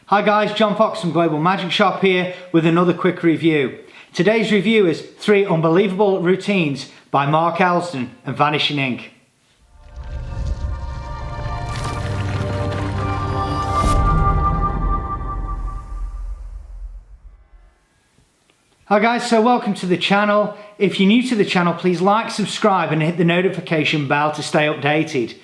Hi guys, John Fox from Global Magic Shop here with another quick review. Today's review is 3 Unbelievable Routines by Mark Elsdon and Vanishing Ink. Hi guys, so welcome to the channel. If you're new to the channel, please like, subscribe and hit the notification bell to stay updated.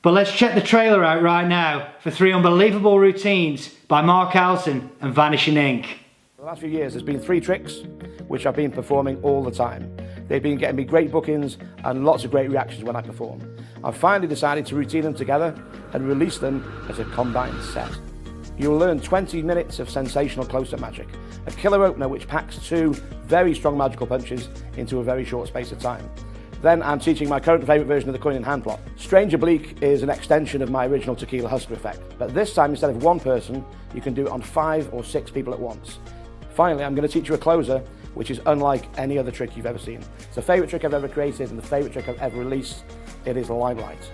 But let's check the trailer out right now for 3 Unbelievable Routines by Mark Elsdon and Vanishing Ink. The last few years there's been 3 tricks which I've been performing all the time. They've been getting me great bookings and lots of great reactions when I perform. I've finally decided to routine them together and release them as a combined set. You'll learn 20 minutes of sensational close-up magic, a killer opener which packs 2 very strong magical punches into a very short space of time. Then I'm teaching my current favourite version of the coin in hand plot. Strange Oblique is an extension of my original tequila husker effect, but this time instead of 1 person, you can do it on 5 or 6 people at once. Finally, I'm going to teach you a closer, which is unlike any other trick you've ever seen. It's the favourite trick I've ever created and the favourite trick I've ever released. It is Limelight.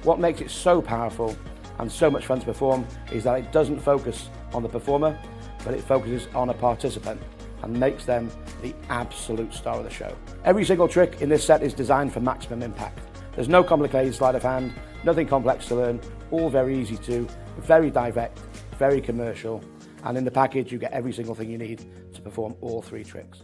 What makes it so powerful and so much fun to perform is that it doesn't focus on the performer, but it focuses on a participant and makes them the absolute star of the show. Every single trick in this set is designed for maximum impact. There's no complicated sleight of hand, nothing complex to learn, all very easy to, very direct, very commercial, and in the package you get every single thing you need to perform all 3 tricks.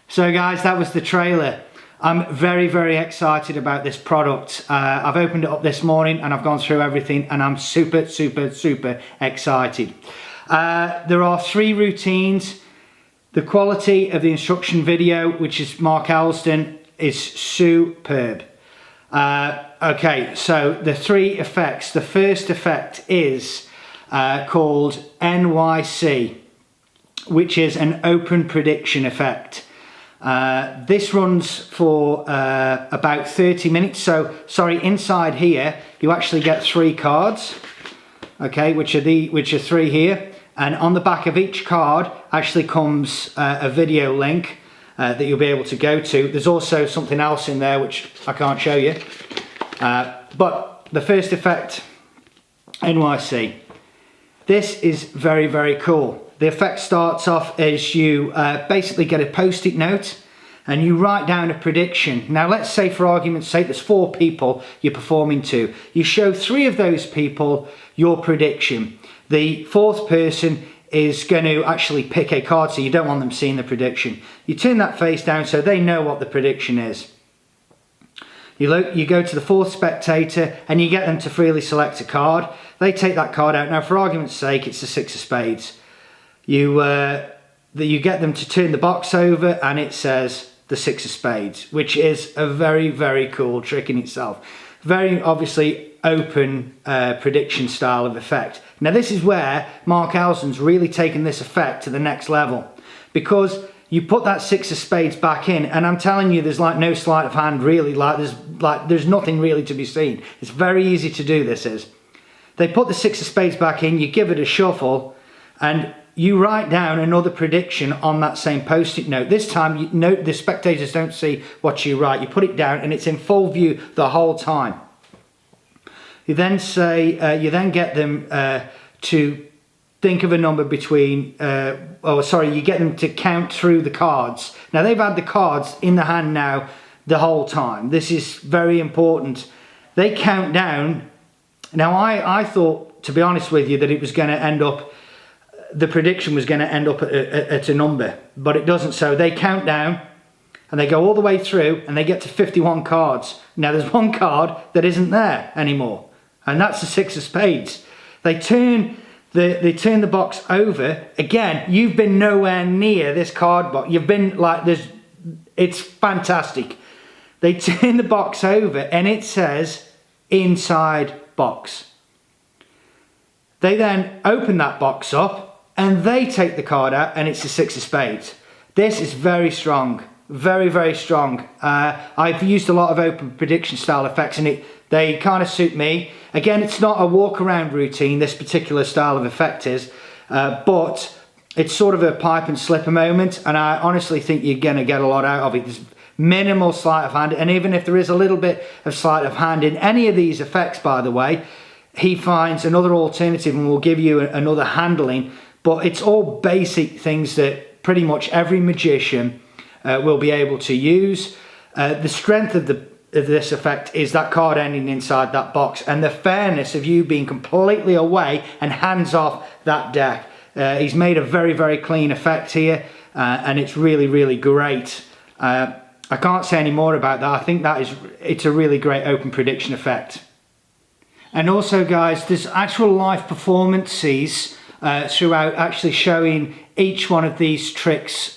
So guys, that was the trailer. I'm very excited about this product. I've opened it up this morning and I've gone through everything and I'm super excited. There are 3 routines. The quality of the instruction video, which is Mark Elsdon, is superb. Okay, so the 3 effects. The first effect is called NYC, which is an open prediction effect. This runs for about 30 minutes. So, sorry, inside here you actually get 3 cards, okay, which are 3 here, and on the back of each card actually comes a video link that you'll be able to go to. There's also something else in there which I can't show you, but the first effect, NYC. This is very cool. The effect starts off as you basically get a post-it note and you write down a prediction. Now let's say for argument's sake there's 4 people you're performing to. You show 3 of those people your prediction. The 4th person is going to actually pick a card, so you don't want them seeing the prediction. You turn that face down so they know what the prediction is. You go to the 4th spectator and you get them to freely select a card. They take that card out. Now for argument's sake it's the 6 of spades. You get them to turn the box over and it says the 6 of spades, which is a very cool trick in itself. Very obviously open prediction style of effect. Now this is where Mark Elsdon's really taken this effect to the next level, because you put that 6 of spades back in and I'm telling you there's like no sleight of hand really, there's nothing really to be seen. It's very easy to do. This is, they put the 6 of spades back in, you give it a shuffle and you write down another prediction on that same post-it note. This time, the spectators don't see what you write. You put it down and it's in full view the whole time. You then say, you then get them to think of a number between, you get them to count through the cards. Now they've had the cards in the hand now the whole time. This is very important. They count down. Now I thought, to be honest with you, that it was going to end up, the prediction was going to end up at a number, but it doesn't. So they count down and they go all the way through and they get to 51 cards. Now there's 1 card that isn't there anymore, and that's the 6 of spades. They turn the box over. Again, you've been nowhere near this card box. You've been like this. It's fantastic. They turn the box over and it says inside box. They then open that box up and they take the card out and it's the 6 of spades. This is very strong, very strong. I've used a lot of open prediction style effects and they kind of suit me. Again, it's not a walk around routine, this particular style of effect is, but it's sort of a pipe and slipper moment, and I honestly think you're going to get a lot out of it. There's minimal sleight of hand. And even if there is a little bit of sleight of hand in any of these effects, by the way, he finds another alternative and will give you another handling. But it's all basic things that pretty much every magician will be able to use. The strength of this effect is that card ending inside that box, and the fairness of you being completely away and hands off that deck. He's made a very, very clean effect here, and it's really, really great. I can't say any more about that. I think it's a really great open prediction effect. And also, guys, there's actual live performances throughout, actually showing each one of these tricks.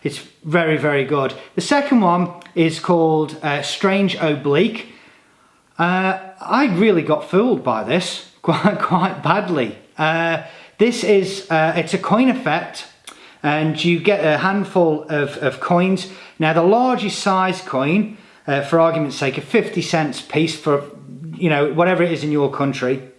It's very, very good. The second one is called Strange Oblique. I really got fooled by this quite badly. This is it's a coin effect, and you get a handful of coins. Now, the largest size coin, for argument's sake, a 50 cents piece for, you know, whatever it is in your country.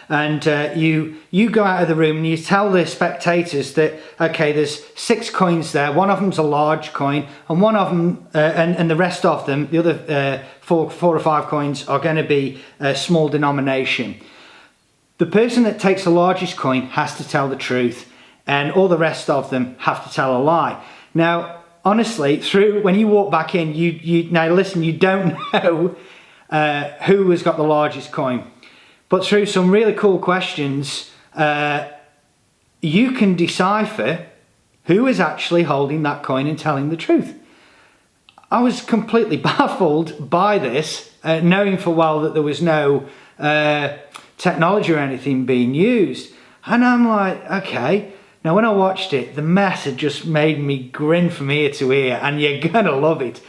And you go out of the room and you tell the spectators that, okay, there's 6 coins there. One of them's a large coin, and one of them, and the rest of them, the other 4 or 5 coins, are going to be a small denomination. The person that takes the largest coin has to tell the truth, and all the rest of them have to tell a lie. Now, honestly, when you walk back in, now listen, you don't know who has got the largest coin. But through some really cool questions, you can decipher who is actually holding that coin and telling the truth. I was completely baffled by this, knowing full well that there was no technology or anything being used. And I'm like, okay. Now, when I watched it, the method just made me grin from ear to ear, and you're gonna love it.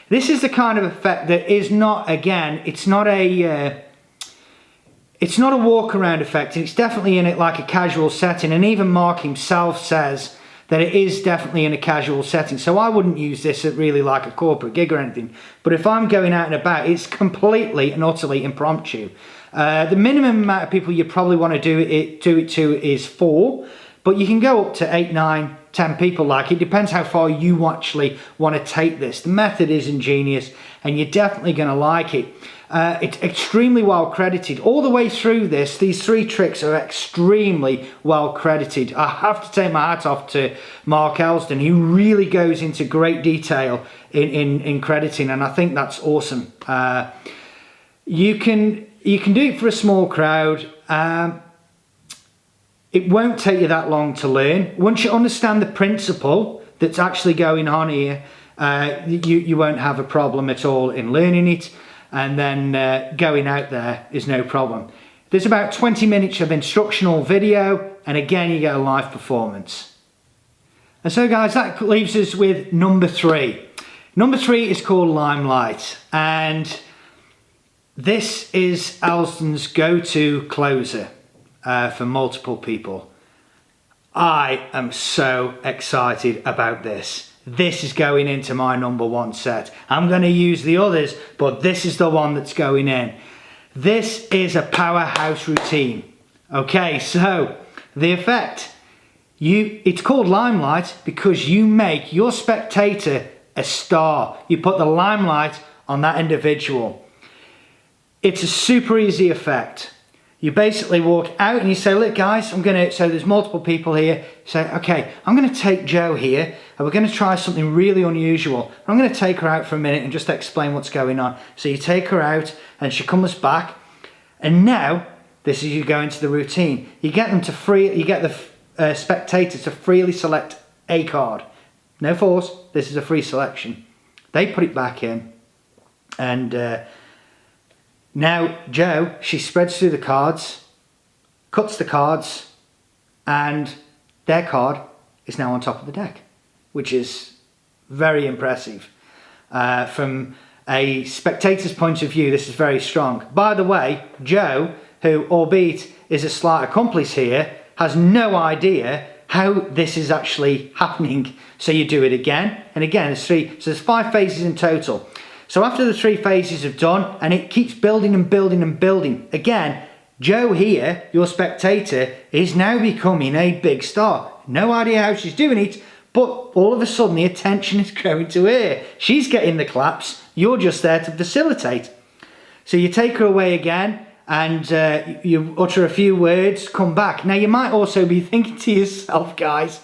This is the kind of effect that is not, again, it's not a walk around effect. It's definitely in it like a casual setting, and even Mark himself says that it is definitely in a casual setting. So I wouldn't use this at really like a corporate gig or anything. But if I'm going out and about, it's completely and utterly impromptu. The minimum amount of people you probably want to do it to is 4, but you can go up to 8, 9, 10 people. Like, it depends how far you actually want to take this. The method is ingenious, and you're definitely going to like it. It's extremely well credited. All the way through this, these 3 tricks are extremely well credited. I have to take my hat off to Mark Elsdon. He really goes into great detail in crediting, and I think that's awesome. You can do it for a small crowd. It won't take you that long to learn. Once you understand the principle that's actually going on here, you won't have a problem at all in learning it. And then going out there is no problem. There's about 20 minutes of instructional video, and again you get a live performance. And so, guys, that leaves us with number 3. Number 3 is called Limelight, and this is Elsdon's go-to closer for multiple people. I am so excited about this. This is going into my number 1 set. I'm going to use the others, but this is the one that's going in. This is a powerhouse routine. Okay, so the effect. It's called Limelight because you make your spectator a star. You put the limelight on that individual. It's a super easy effect. You basically walk out and you say, look guys, so there's multiple people here. Say, okay, I'm going to take Jo here and we're going to try something really unusual. I'm going to take her out for a minute and just explain what's going on. So you take her out and she comes back, and now this is you go into the routine. You get them to you get the spectator to freely select a card. No force, this is a free selection. They put it back in, and now Jo, she spreads through the cards, cuts the cards, and their card is now on top of the deck, which is very impressive. From a spectator's point of view, this is very strong. By the way, Jo, who albeit is a slight accomplice here, has no idea how this is actually happening. So you do it again and again. There's 3, so there's 5 phases in total. So after the 3 phases have done, and it keeps building and building and building, again, Jo here, your spectator, is now becoming a big star. No idea how she's doing it, But all of a sudden the attention is going to her. She's getting the claps, you're just there to facilitate. So you take her away again and you utter a few words, come back. Now you might also be thinking to yourself, guys,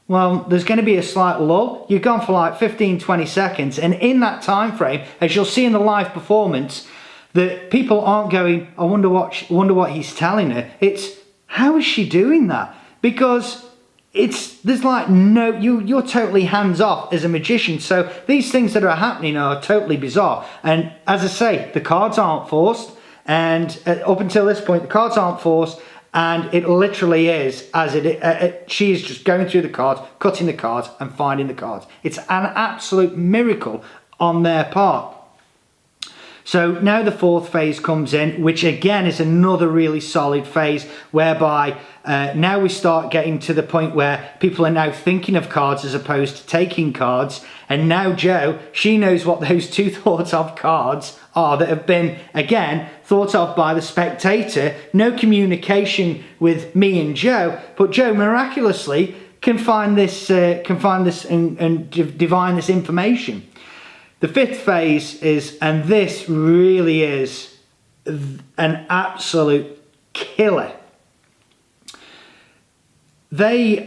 well, there's going to be a slight lull. You've gone for like 15-20 seconds, and in that time frame, as you'll see in the live performance, that people aren't going, I wonder what he's telling her. It's, how is she doing that? Because there's like no, you're totally hands off as a magician. So these things that are happening are totally bizarre. And as I say, the cards aren't forced, and up until this point, the cards aren't forced. And it literally is as she is just going through the cards, cutting the cards and finding the cards. It's an absolute miracle on their part. So now the fourth phase comes in, which again is another really solid phase, whereby now we start getting to the point where people are now thinking of cards as opposed to taking cards. And now Jo, she knows what those two thoughts of cards are that have been, again, thought of by the spectator. No communication with me and Jo, but Jo miraculously can find this and divine this information. The fifth phase is, and this really is an absolute killer. They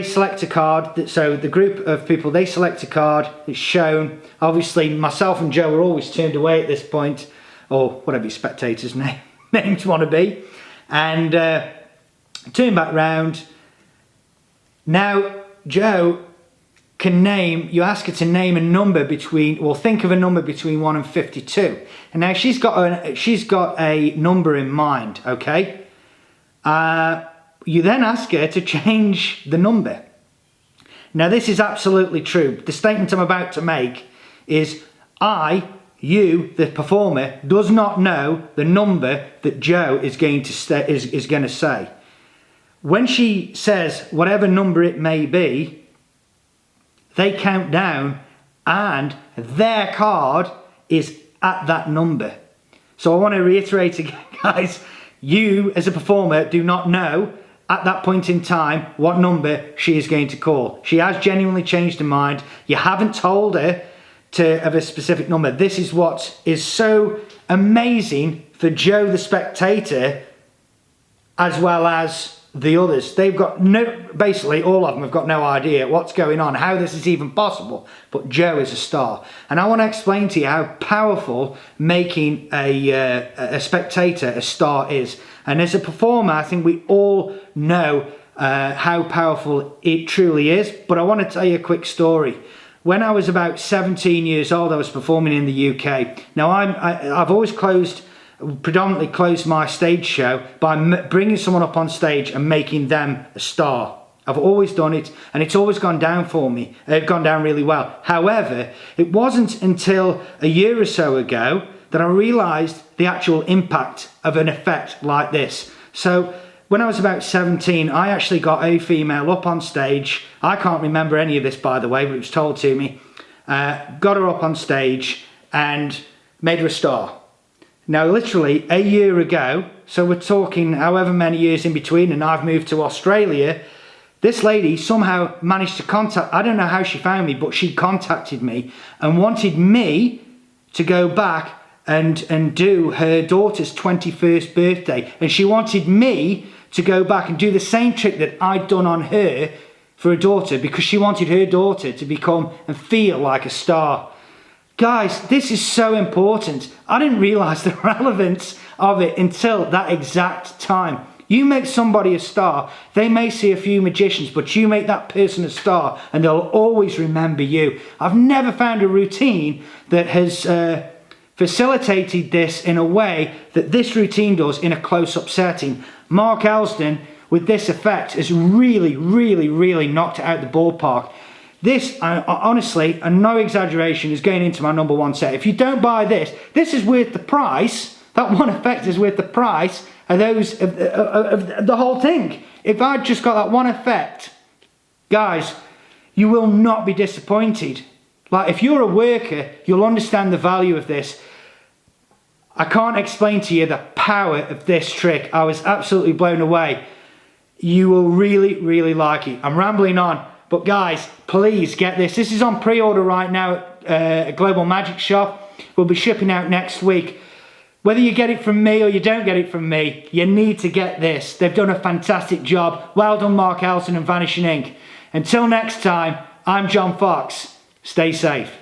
select a card. So the group of people, they select a card. It's shown. Obviously, myself and Jo are always turned away at this point, or whatever your spectators' names want to be, and turn back round. Now Jo can name, you ask her to name a number between, well, think of a number between 1 and 52. And now she's got a number in mind, okay? You then ask her to change the number. Now this is absolutely true. The statement I'm about to make is you, the performer, does not know the number that Jo is going to say. When she says whatever number it may be, they count down and their card is at that number. So I want to reiterate again, guys, you as a performer do not know at that point in time what number she is going to call. She has genuinely changed her mind. You haven't told her of a specific number. This is what is so amazing for Jo the spectator as well as the others. They've got basically all of them have got no idea what's going on, how this is even possible, but Jo is a star. And I want to explain to you how powerful making a spectator a star is. And as a performer, I think we all know how powerful it truly is, but I want to tell you a quick story. When I was about 17 years old, I was performing in the UK. Now I've always predominantly closed my stage show by bringing someone up on stage and making them a star. I've always done it, and it's always gone down for me. It's gone down really well. However, it wasn't until a year or so ago that I realised the actual impact of an effect like this. So when I was about 17, I actually got a female up on stage. I can't remember any of this, by the way, but it was told to me. Got her up on stage and made her a star. Now, literally a year ago, so we're talking however many years in between, and I've moved to Australia, this lady somehow managed to contact, I don't know how she found me, but she contacted me and wanted me to go back and do her daughter's 21st birthday. And she wanted me to go back and do the same trick that I'd done on her for her daughter, because she wanted her daughter to become and feel like a star. Guys, this is so important. I didn't realise the relevance of it until that exact time. You make somebody a star, they may see a few magicians, but you make that person a star and they'll always remember you. I've never found a routine that has facilitated this in a way that this routine does in a close-up setting. Mark Elsdon, with this effect, has really, really, really knocked it out the ballpark. This, honestly, and no exaggeration, is going into my number one set. If you don't buy this, this is worth the price. That one effect is worth the price of the whole thing. If I'd just got that one effect, guys, you will not be disappointed. Like, if you're a worker, you'll understand the value of this. I can't explain to you the power of this trick. I was absolutely blown away. You will really, really like it. I'm rambling on, but guys, please get this. This is on pre-order right now at Global Magic Shop. We'll be shipping out next week. Whether you get it from me or you don't get it from me, you need to get this. They've done a fantastic job. Well done, Mark Elsdon and Vanishing Ink. Until next time, I'm John Fox. Stay safe.